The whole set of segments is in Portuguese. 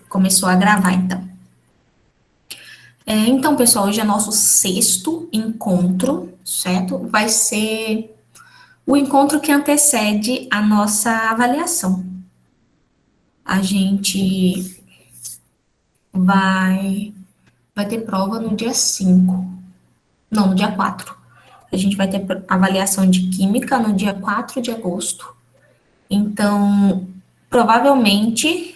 Começou a gravar, então. Então, pessoal, hoje é nosso sexto encontro, certo? Vai ser o encontro que antecede a nossa avaliação. A gente vai ter prova no dia 5, não, no dia 4. A gente vai ter avaliação de química no dia 4 de agosto. Então, provavelmente,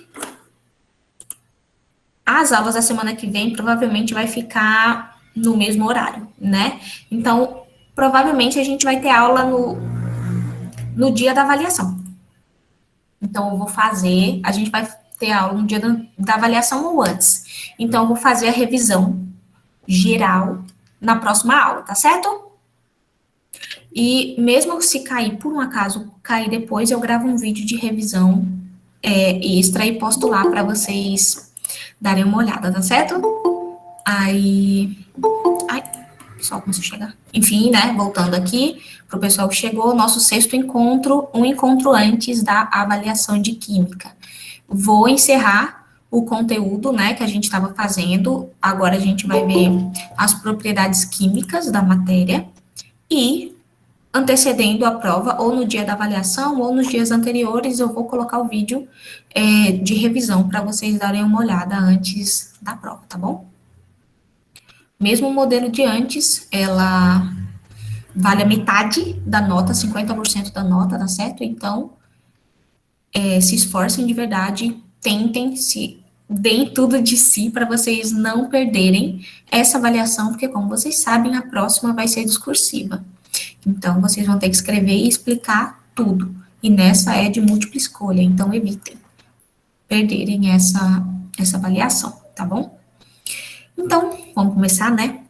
as aulas da semana que vem provavelmente vai ficar no mesmo horário, né? Então, provavelmente a gente vai ter aula no dia da avaliação. Então, eu vou fazer, a gente vai ter aula no dia da avaliação ou antes. Então, eu vou fazer a revisão geral na próxima aula, tá certo? E mesmo se cair, por um acaso, cair depois, eu gravo um vídeo de revisão extra e posto lá para vocês darem uma olhada, tá certo? Aí. Ai, o pessoal começou a chegar. Enfim, né? Voltando aqui, para o pessoal que chegou, nosso sexto encontro, um encontro antes da avaliação de química. Vou encerrar o conteúdo, né, que a gente estava fazendo. Agora a gente vai ver as propriedades químicas da matéria e antecedendo a prova, ou no dia da avaliação, ou nos dias anteriores, eu vou colocar o vídeo de revisão para vocês darem uma olhada antes da prova, tá bom? Mesmo o modelo de antes, ela vale a metade da nota, 50% da nota, tá certo? Então, se esforcem de verdade, tentem, deem tudo de si para vocês não perderem essa avaliação, porque, como vocês sabem, a próxima vai ser discursiva. Então, vocês vão ter que escrever e explicar tudo. E nessa é de múltipla escolha, então evitem perderem essa avaliação, tá bom? Então, vamos começar, né?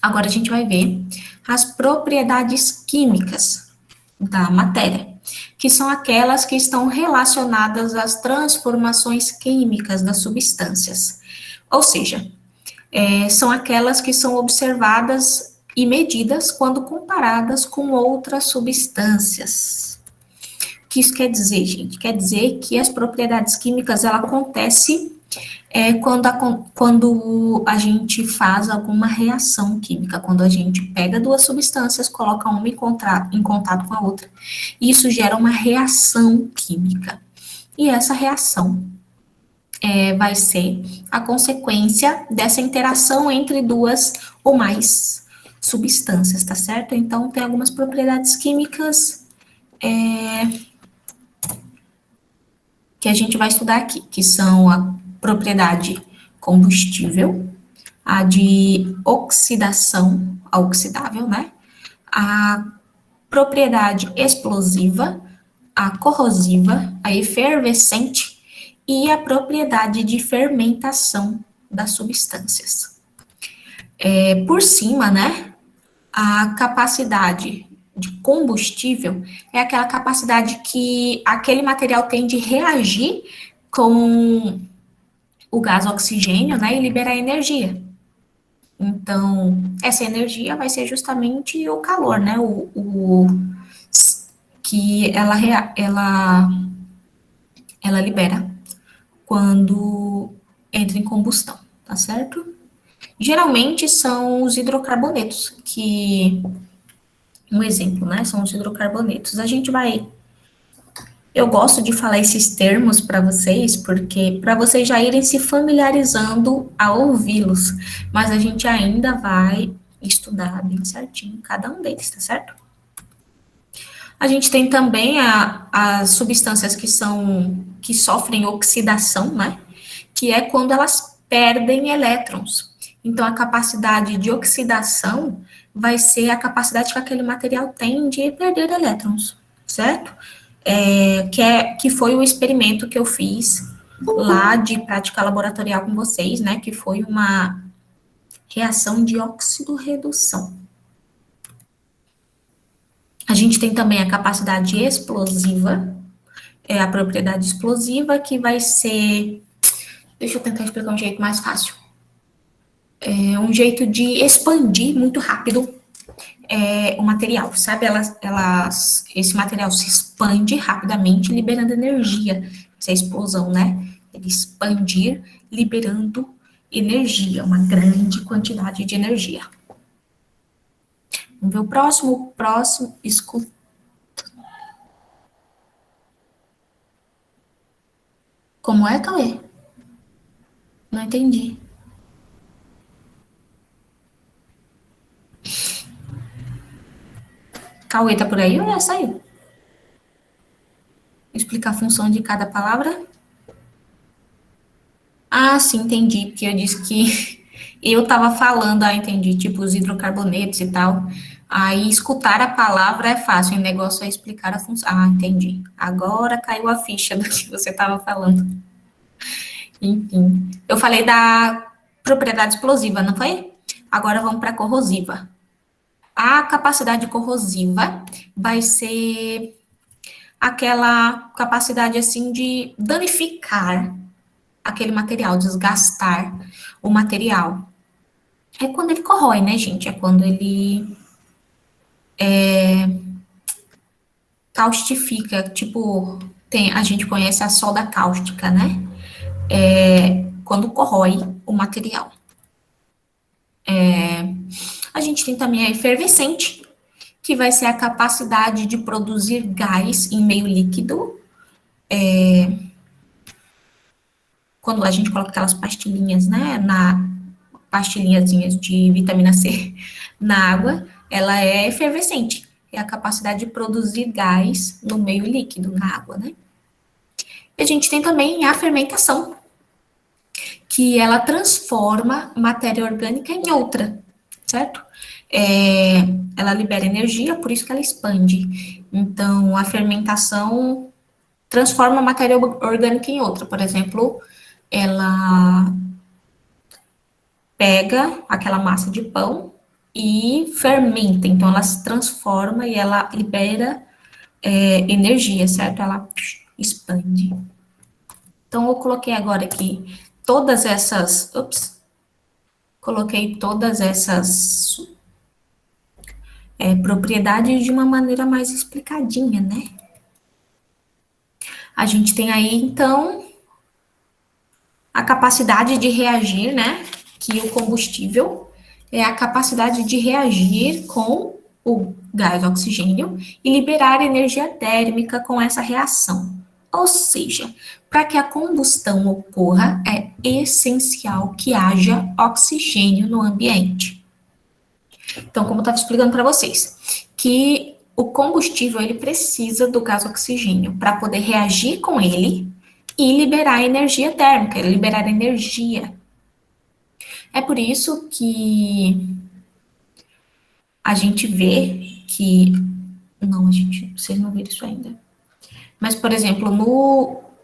Agora a gente vai ver as propriedades químicas da matéria, que são aquelas que estão relacionadas às transformações químicas das substâncias. Ou seja, são aquelas que são observadas e medidas quando comparadas com outras substâncias. O que isso quer dizer, gente? Quer dizer que as propriedades químicas, ela acontece quando a gente faz alguma reação química, quando a gente pega duas substâncias, coloca uma em contato com a outra, e isso gera uma reação química. E essa reação vai ser a consequência dessa interação entre duas ou mais substâncias, tá certo? Então, tem algumas propriedades químicas que a gente vai estudar aqui, que são a propriedade combustível, a de oxidação, a oxidável, né? A propriedade explosiva, a corrosiva, a efervescente e a propriedade de fermentação das substâncias. Por cima, né, a capacidade de combustível é aquela capacidade que aquele material tem de reagir com o gás oxigênio, né, e liberar energia. Então, essa energia vai ser justamente o calor, né, que ela libera quando entra em combustão, tá certo? Geralmente são os hidrocarbonetos, um exemplo, né, são os hidrocarbonetos. Eu gosto de falar esses termos para vocês, porque para vocês já irem se familiarizando a ouvi-los, mas a gente ainda vai estudar bem certinho cada um deles, tá certo? A gente tem também as substâncias que sofrem oxidação, né? Que é quando elas perdem elétrons. Então, a capacidade de oxidação vai ser a capacidade que aquele material tem de perder elétrons, certo? Que foi o experimento que eu fiz lá de prática laboratorial com vocês, né? Que foi uma reação de óxido-redução. A gente tem também a capacidade explosiva, a propriedade explosiva, que vai ser... Deixa eu tentar explicar um jeito mais fácil. Um jeito de expandir muito rápido o material, sabe? Esse material se expande rapidamente, liberando energia, essa explosão, né? Ele expandir, liberando energia, uma grande quantidade de energia. Vamos ver o próximo. O próximo, escuta. Como é, Cauê? Não entendi. Cauê tá por aí ou já saiu? Explicar a função de cada palavra? Ah, sim, entendi, porque eu disse que eu tava falando, entendi, tipo os hidrocarbonetos e tal. Aí escutar a palavra é fácil, o negócio é explicar a função. Ah, entendi. Agora caiu a ficha do que você estava falando. Enfim, eu falei da propriedade explosiva, não foi? Agora vamos para corrosiva. A capacidade corrosiva vai ser aquela capacidade assim de danificar aquele material, desgastar o material. É quando ele corrói, né, gente? É quando ele caustifica, tipo, a gente conhece a soda cáustica, né? É quando corrói o material. A gente tem também a efervescente, que vai ser a capacidade de produzir gás em meio líquido. Quando a gente coloca aquelas pastilhinhas, né, pastilhinhazinhas de vitamina C na água, ela é efervescente. É a capacidade de produzir gás no meio líquido, na água, né? E a gente tem também a fermentação, que ela transforma matéria orgânica em outra, certo? É, ela libera energia, por isso que ela expande. Então, a fermentação transforma a matéria orgânica em outra. Por exemplo, ela pega aquela massa de pão e fermenta. Então, ela se transforma e ela libera energia, certo? Ela expande. Então, eu coloquei agora aqui todas essas. Ups, coloquei todas essas propriedades de uma maneira mais explicadinha, né? A gente tem aí, então, a capacidade de reagir, né? Que o combustível é a capacidade de reagir com o gás oxigênio e liberar energia térmica com essa reação. Ou seja, para que a combustão ocorra, é essencial que haja oxigênio no ambiente. Então, como eu estava explicando para vocês, que o combustível ele precisa do gás oxigênio para poder reagir com ele e liberar energia térmica, liberar energia. É por isso que a gente vê que. Não, vocês não viram isso ainda. Mas, por exemplo,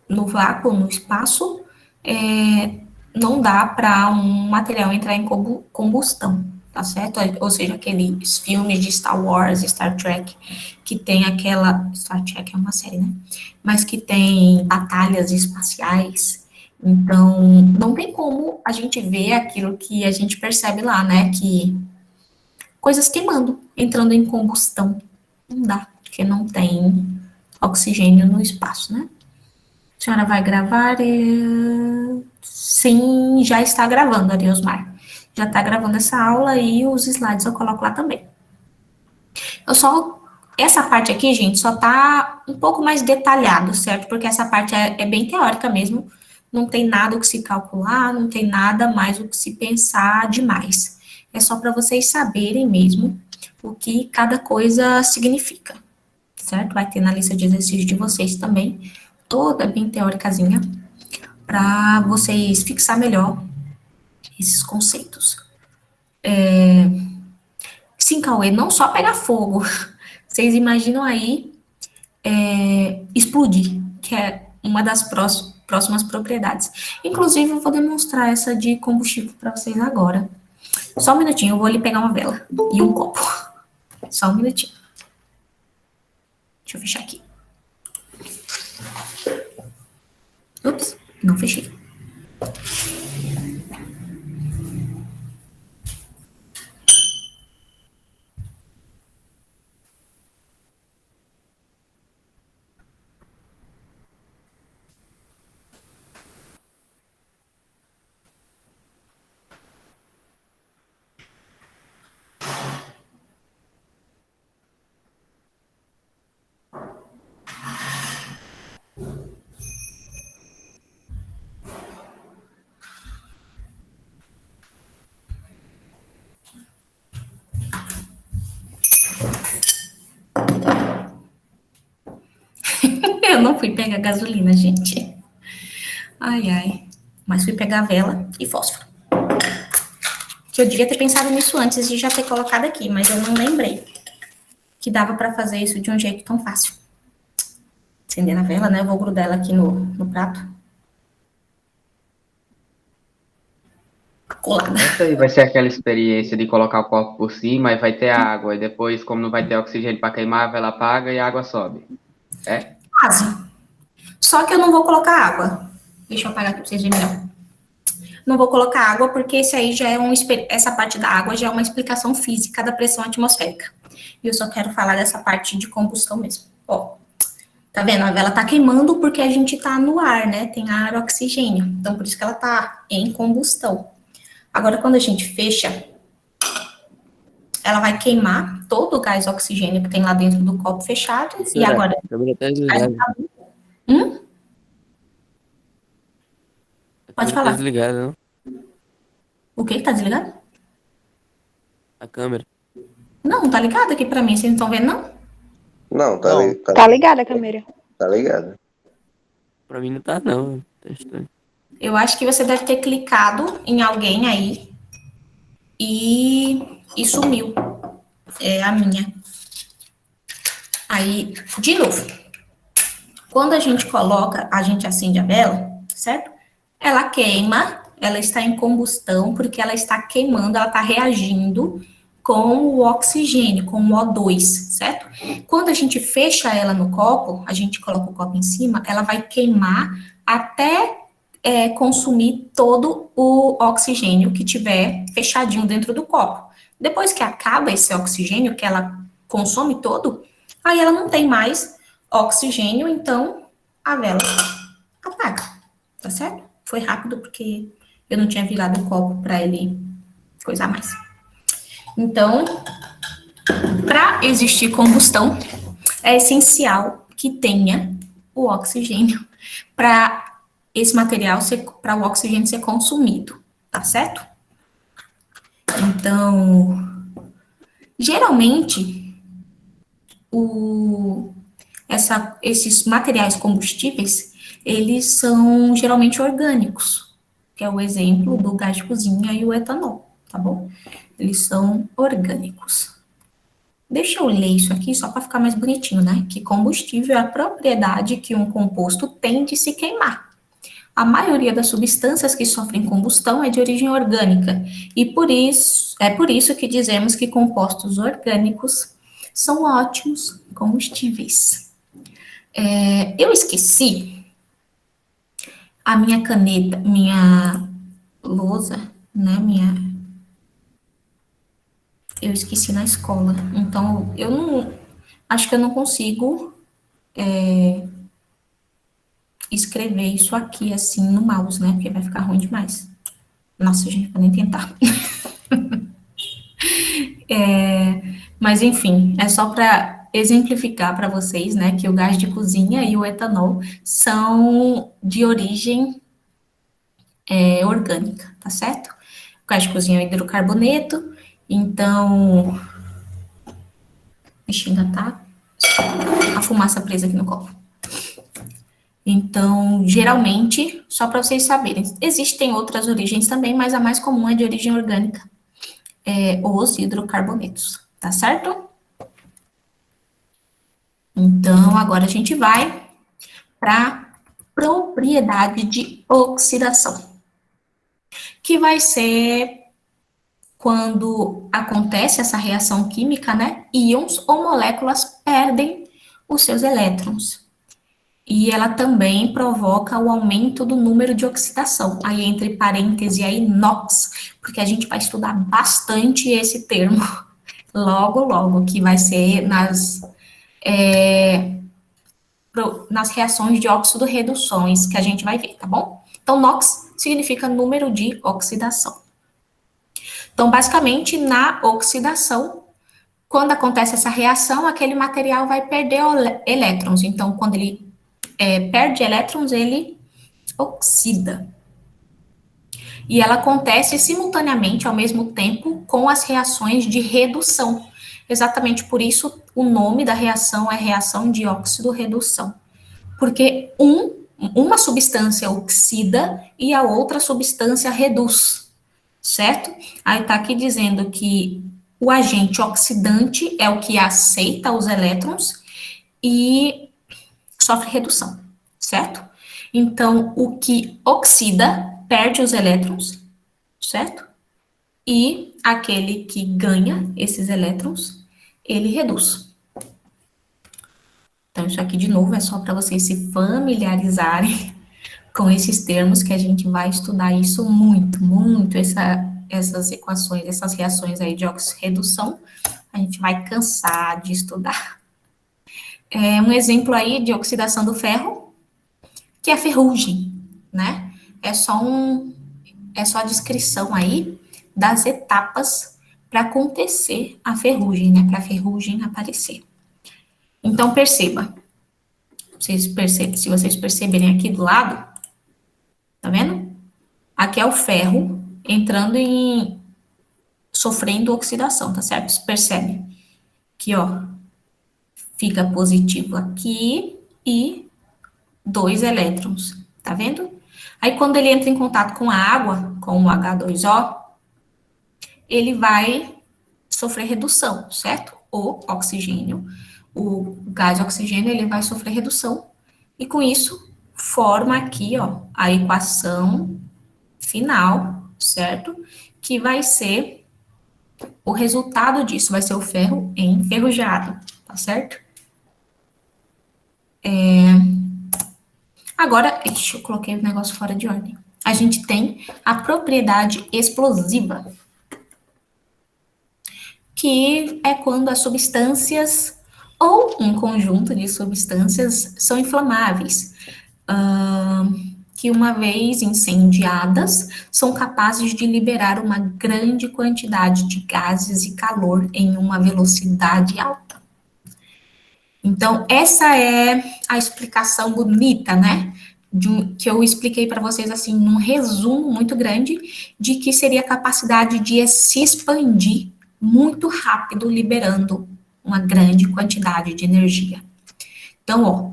no vácuo, no espaço, não dá para um material entrar em combustão, tá certo? Ou seja, aqueles filmes de Star Wars, Star Trek, que tem aquela. Star Trek é uma série, né? Mas que tem batalhas espaciais. Então, não tem como a gente ver aquilo que a gente percebe lá, né? Que coisas queimando, entrando em combustão. Não dá, porque não tem oxigênio no espaço, né? A senhora vai gravar? Sim, já está gravando, Ariosmar. Já está gravando essa aula e os slides eu coloco lá também. Eu só. Essa parte aqui, gente, só tá um pouco mais detalhado, certo? Porque essa parte é bem teórica mesmo. Não tem nada o que se calcular, não tem nada mais o que se pensar demais. É só para vocês saberem mesmo o que cada coisa significa, certo? Vai ter na lista de exercícios de vocês também, toda bem teóricazinha, para vocês fixar melhor esses conceitos. Sim, Cauê, não só pegar fogo. Vocês imaginam aí explodir, que é uma das próximas propriedades. Inclusive, eu vou demonstrar essa de combustível para vocês agora. Só um minutinho, eu vou ali pegar uma vela e um copo. Só um minutinho. Deixa eu fechar aqui. Ups, não fechei. Eu não fui pegar gasolina, gente. Ai, ai. Mas fui pegar vela e fósforo. Que eu devia ter pensado nisso antes de já ter colocado aqui, mas eu não lembrei que dava para fazer isso de um jeito tão fácil. Acender a vela, né? Eu vou grudar ela aqui no prato. Colada. Essa aí vai ser aquela experiência de colocar o copo por cima e vai ter água, e depois, como não vai ter oxigênio para queimar, a vela apaga e a água sobe. É? Quase. Só que eu não vou colocar água. Deixa eu apagar aqui para vocês verem melhor. Não vou colocar água, porque esse aí já é essa parte da água já é uma explicação física da pressão atmosférica. E eu só quero falar dessa parte de combustão mesmo. Ó, tá vendo? A vela tá queimando porque a gente tá no ar, né? Tem ar, oxigênio. Então, por isso que ela tá em combustão. Agora, quando a gente fecha, ela vai queimar todo o gás oxigênio que tem lá dentro do copo fechado. E agora... A câmera tá desligada. Pode Tá falar. desligada, não? O que? Tá desligado? A câmera. Não, tá ligado aqui pra mim. Vocês não estão vendo, não? Não, Tá ligada a câmera. Tá ligado. Pra mim não tá, não. Tá estranho. Eu acho que você deve ter clicado em alguém aí e sumiu. É a minha. Aí, de novo. Quando a gente acende a vela, certo? Ela queima, ela está em combustão, porque ela está queimando, ela está reagindo com o oxigênio, com o O2, certo? Quando a gente fecha ela no copo, a gente coloca o copo em cima, ela vai queimar até consumir todo o oxigênio que tiver fechadinho dentro do copo. Depois que acaba esse oxigênio, que ela consome todo, aí ela não tem mais oxigênio, então a vela apaga, tá certo? Foi rápido porque eu não tinha virado o copo para ele coisar mais. Então, para existir combustão, é essencial que tenha o oxigênio para esse material para o oxigênio ser consumido, tá certo? Então, geralmente, esses materiais combustíveis, eles são geralmente orgânicos, que é o exemplo do gás de cozinha e o etanol, tá bom? Eles são orgânicos. Deixa eu ler isso aqui só para ficar mais bonitinho, né? Que combustível é a propriedade que um composto tem de se queimar. A maioria das substâncias que sofrem combustão é de origem orgânica, e por isso que dizemos que compostos orgânicos são ótimos combustíveis. Eu esqueci a minha caneta, minha lousa, né? Eu esqueci na escola. Então, acho que eu não consigo escrever isso aqui, assim, no mouse, né? Porque vai ficar ruim demais. Nossa, a gente vai nem tentar. Mas, enfim, é só para exemplificar para vocês, né, que o gás de cozinha e o etanol são de origem orgânica, tá certo? O gás de cozinha é hidrocarboneto, então... Ixi, ainda tá a fumaça presa aqui no copo. Então, geralmente, só para vocês saberem, existem outras origens também, mas a mais comum é de origem orgânica, os hidrocarbonetos, tá certo? Então, agora a gente vai para propriedade de oxidação, que vai ser quando acontece essa reação química, né? Íons ou moléculas perdem os seus elétrons. E ela também provoca o aumento do número de oxidação. Aí, entre parênteses, aí, NOx, porque a gente vai estudar bastante esse termo logo, que vai ser nas reações de óxido-reduções que a gente vai ver, tá bom? Então, NOx significa número de oxidação. Então, basicamente, na oxidação, quando acontece essa reação, aquele material vai perder elétrons. Então, quando ele perde elétrons, ele oxida. E ela acontece simultaneamente, ao mesmo tempo, com as reações de redução. Exatamente por isso, o nome da reação é reação de óxido-redução. Porque uma substância oxida e a outra substância reduz, certo? Aí tá aqui dizendo que o agente oxidante é o que aceita os elétrons e sofre redução, certo? Então, o que oxida perde os elétrons, certo? E aquele que ganha esses elétrons, ele reduz. Então, isso aqui, de novo, é só para vocês se familiarizarem com esses termos, que a gente vai estudar isso muito, essas equações, essas reações aí de oxirredução, a gente vai cansar de estudar. Um exemplo aí de oxidação do ferro, que é a ferrugem, né? É só a descrição aí das etapas para acontecer a ferrugem, né? Para a ferrugem aparecer. Então, perceba. Se vocês perceberem aqui do lado, tá vendo? Aqui é o ferro entrando sofrendo oxidação, tá certo? Você percebe que, ó, fica positivo aqui e 2 elétrons, tá vendo? Aí, quando ele entra em contato com a água, com o H2O, ele vai sofrer redução, certo? O oxigênio, o gás oxigênio, ele vai sofrer redução. E com isso, forma aqui, ó, a equação final, certo? Que vai ser, o resultado disso vai ser o ferro enferrujado, tá certo? Agora, eu coloquei o negócio fora de ordem. A gente tem a propriedade explosiva, que é quando as substâncias ou um conjunto de substâncias são inflamáveis, que uma vez incendiadas, são capazes de liberar uma grande quantidade de gases e calor em uma velocidade alta. Então, essa é a explicação bonita, né? Que eu expliquei para vocês, assim, num resumo muito grande, de que seria a capacidade de se expandir muito rápido, liberando uma grande quantidade de energia. Então, ó,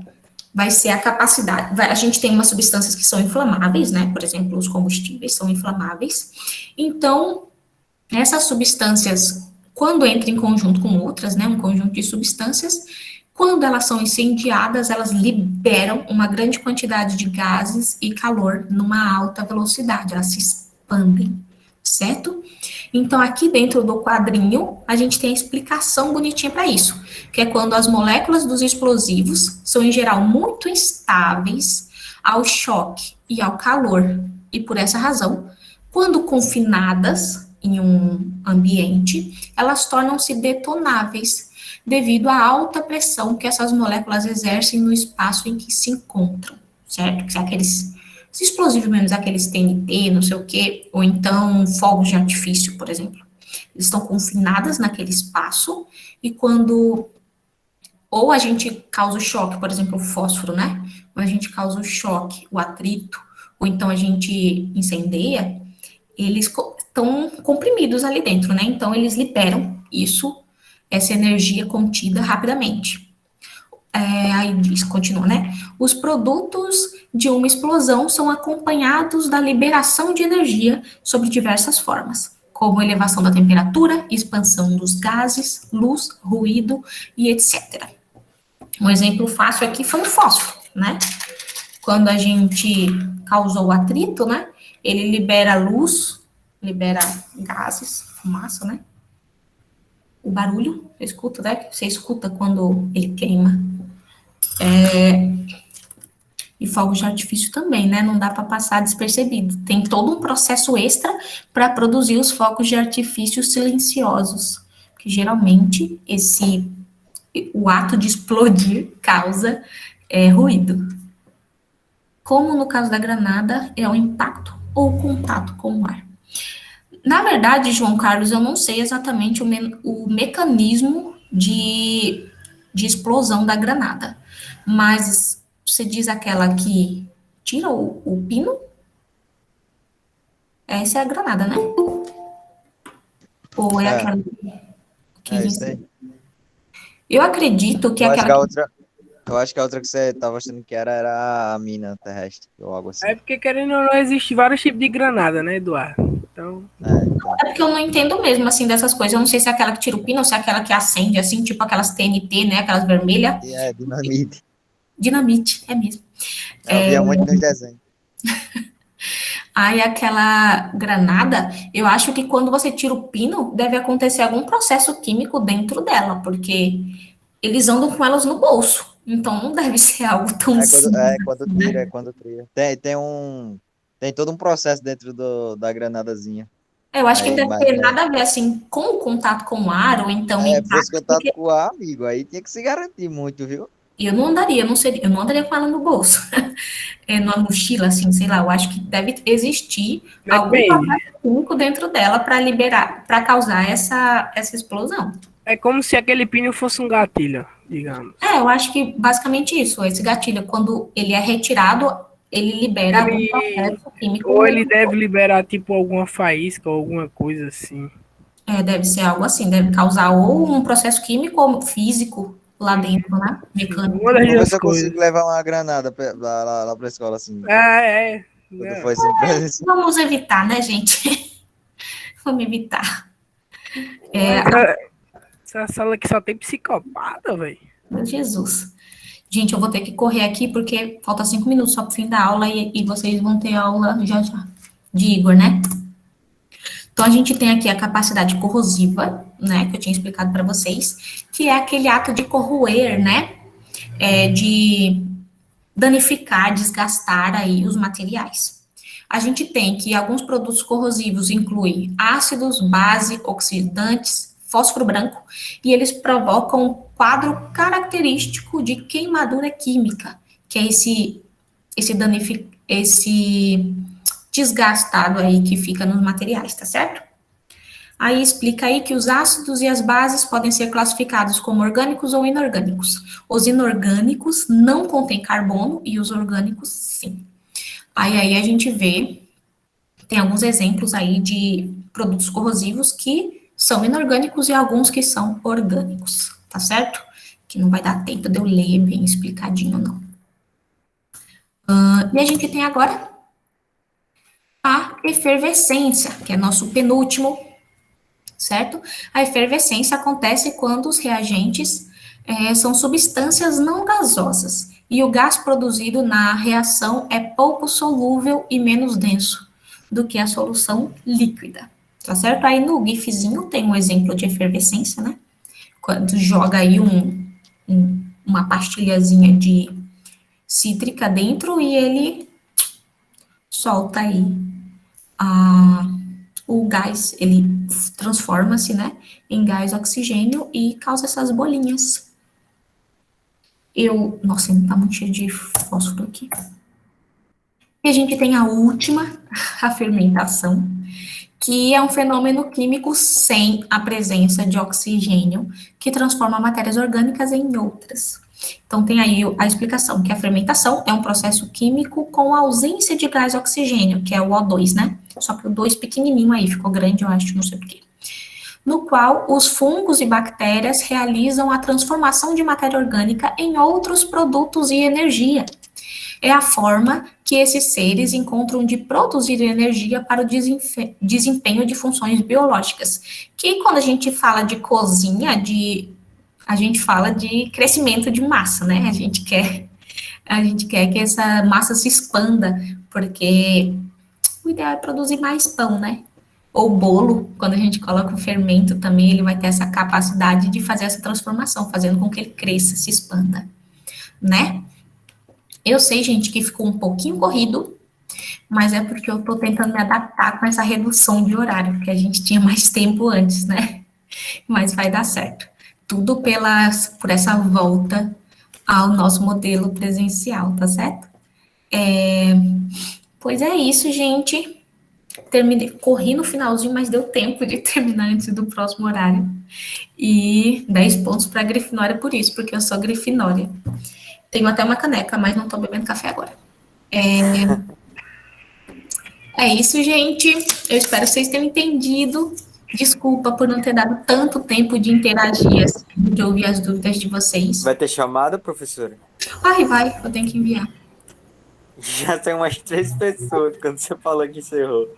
vai ser a capacidade. A gente tem umas substâncias que são inflamáveis, né? Por exemplo, os combustíveis são inflamáveis. Então, essas substâncias, quando entram em conjunto com outras, né? Um conjunto de substâncias, quando elas são incendiadas, elas liberam uma grande quantidade de gases e calor numa alta velocidade, elas se expandem, certo? Então, aqui dentro do quadrinho, a gente tem a explicação bonitinha para isso, que é quando as moléculas dos explosivos são, em geral, muito instáveis ao choque e ao calor, e por essa razão, quando confinadas em um ambiente, elas tornam-se detonáveis, devido à alta pressão que essas moléculas exercem no espaço em que se encontram, certo? Que são aqueles explosivos menos, aqueles TNT, não sei o quê, ou então fogos de artifício, por exemplo. Eles estão confinadas naquele espaço, e quando ou a gente causa o choque, por exemplo, o fósforo, né? Ou a gente causa o choque, o atrito, ou então a gente incendeia, eles estão comprimidos ali dentro, né? Então, eles liberam essa energia contida rapidamente. Aí diz, continua, né? Os produtos de uma explosão são acompanhados da liberação de energia sob diversas formas, como elevação da temperatura, expansão dos gases, luz, ruído e etc. Um exemplo fácil aqui foi o fósforo, né? Quando a gente causou o atrito, né? Ele libera luz, libera gases, fumaça, né? O barulho, você escuta quando ele queima. E fogos de artifício também, né? Não dá para passar despercebido. Tem todo um processo extra para produzir os fogos de artifício silenciosos, que geralmente o ato de explodir causa ruído. Como no caso da granada, é o impacto ou o contato com o ar. Na verdade, João Carlos, eu não sei exatamente o mecanismo de explosão da granada, mas Você diz aquela que tira o pino? Essa é a granada, né? Ou é É, aquela que é isso aí. Eu acredito que Eu acho que aquela a outra, eu acho que a outra que você tava achando que era a mina terrestre, ou algo assim. É porque, querendo ou não, existe vários tipos de granada, né, Eduardo? Então, Então. é porque eu não entendo mesmo, assim, dessas coisas. Eu não sei se é aquela que tira o pino ou se é aquela que acende, assim, tipo aquelas TNT, né? Aquelas vermelhas. E é dinamite. Dinamite, é mesmo. Eu via muito nos desenhos. Aí aquela granada, eu acho que quando você tira o pino, deve acontecer algum processo químico dentro dela, porque eles andam com elas no bolso. Então não deve ser algo tão simples, Quando né? tira, tem todo um processo dentro da granadazinha. Eu acho que não Aí, deve mas ter nada a ver, assim, com o contato com o ar, ou então fosse impacto, contato porque com o ar, amigo, aí tinha que se garantir muito, viu? eu não andaria, eu não andaria com ela no bolso. Numa mochila, assim, sei lá, eu acho que deve existir algum depende. processo químico dentro dela para liberar, para causar essa explosão. É como se aquele pino fosse um gatilho, digamos. Eu acho que basicamente isso, esse gatilho, quando ele é retirado, ele libera algum Ele, processo químico. ou ele deve liberar, tipo, alguma faísca ou alguma coisa assim. Deve ser algo assim, deve causar ou um processo químico ou físico lá dentro, né? Uma Mecânico. das Vou ver duas se eu coisas. consigo levar uma granada lá pra escola, assim, É. quando Não. for assim, presencial. Vamos evitar, né, gente? Vamos evitar. Essa sala aqui só tem psicopata, velho. Meu Jesus. Gente, eu vou ter que correr aqui porque falta 5 minutos só para o fim da aula e vocês vão ter aula já já. De Igor, né? Então, a gente tem aqui a capacidade corrosiva, né? Que eu tinha explicado para vocês, que é aquele ato de corroer, né? De danificar, desgastar aí os materiais. A gente tem que alguns produtos corrosivos incluem ácidos, base, oxidantes, fósforo branco, e eles provocam um quadro característico de queimadura química, que é esse desgastado aí que fica nos materiais, tá certo? Aí explica aí que os ácidos e as bases podem ser classificados como orgânicos ou inorgânicos. Os inorgânicos não contêm carbono e os orgânicos sim. Aí a gente vê, tem alguns exemplos aí de produtos corrosivos que são inorgânicos e alguns que são orgânicos, tá certo? Que não vai dar tempo de eu ler bem explicadinho, não. E a gente tem agora a efervescência, que é nosso penúltimo, certo? A efervescência acontece quando os reagentes são substâncias não gasosas e o gás produzido na reação é pouco solúvel e menos denso do que a solução líquida, tá certo? Aí no GIFzinho tem um exemplo de efervescência, né? Quando joga aí uma pastilhazinha de cítrica dentro e ele solta aí o gás, ele transforma-se, né, em gás oxigênio e causa essas bolinhas. Nossa, tá muito cheio de fósforo aqui. E a gente tem a última, a fermentação, que é um fenômeno químico sem a presença de oxigênio, que transforma matérias orgânicas em outras. Então, tem aí a explicação, que a fermentação é um processo químico com ausência de gás oxigênio, que é o O2, né? Só que o 2 pequenininho aí, ficou grande, eu acho, não sei porquê. No qual os fungos e bactérias realizam a transformação de matéria orgânica em outros produtos e energia. É a forma que esses seres encontram de produzir energia para o desempenho de funções biológicas. Que quando a gente fala de cozinha, a gente fala de crescimento de massa, né? A gente quer que essa massa se expanda, porque o ideal é produzir mais pão, né? Ou bolo, quando a gente coloca o fermento também, ele vai ter essa capacidade de fazer essa transformação, fazendo com que ele cresça, se expanda, né? Eu sei, gente, que ficou um pouquinho corrido, mas é porque eu tô tentando me adaptar com essa redução de horário, porque a gente tinha mais tempo antes, né? Mas vai dar certo. Tudo por essa volta ao nosso modelo presencial, tá certo? Pois é isso, gente. Corri no finalzinho, mas deu tempo de terminar antes do próximo horário. E 10 pontos para Grifinória por isso, porque eu sou Grifinória. Tenho até uma caneca, mas não tô bebendo café agora. É isso, gente. Eu espero que vocês tenham entendido. Desculpa por não ter dado tanto tempo de interagir, assim, de ouvir as dúvidas de vocês. Vai ter chamada, professora? Vai, eu tenho que enviar. Já tem umas 3 pessoas quando você falou que encerrou.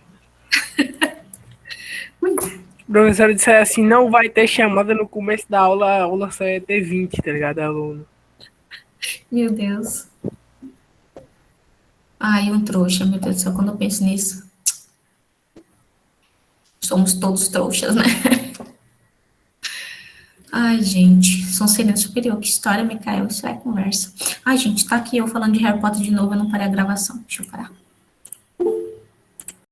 O professor disse assim, não vai ter chamada no começo da aula, a aula só ia ter 20, tá ligado, aluno? Meu Deus. Ai, um trouxa, meu Deus do céu, quando eu penso nisso. Somos todos trouxas, né? Ai, gente, sou sereno superior. Que história, Micael? Isso é conversa. Ai, gente, tá aqui eu falando de Harry Potter de novo, eu não parei a gravação. Deixa eu parar.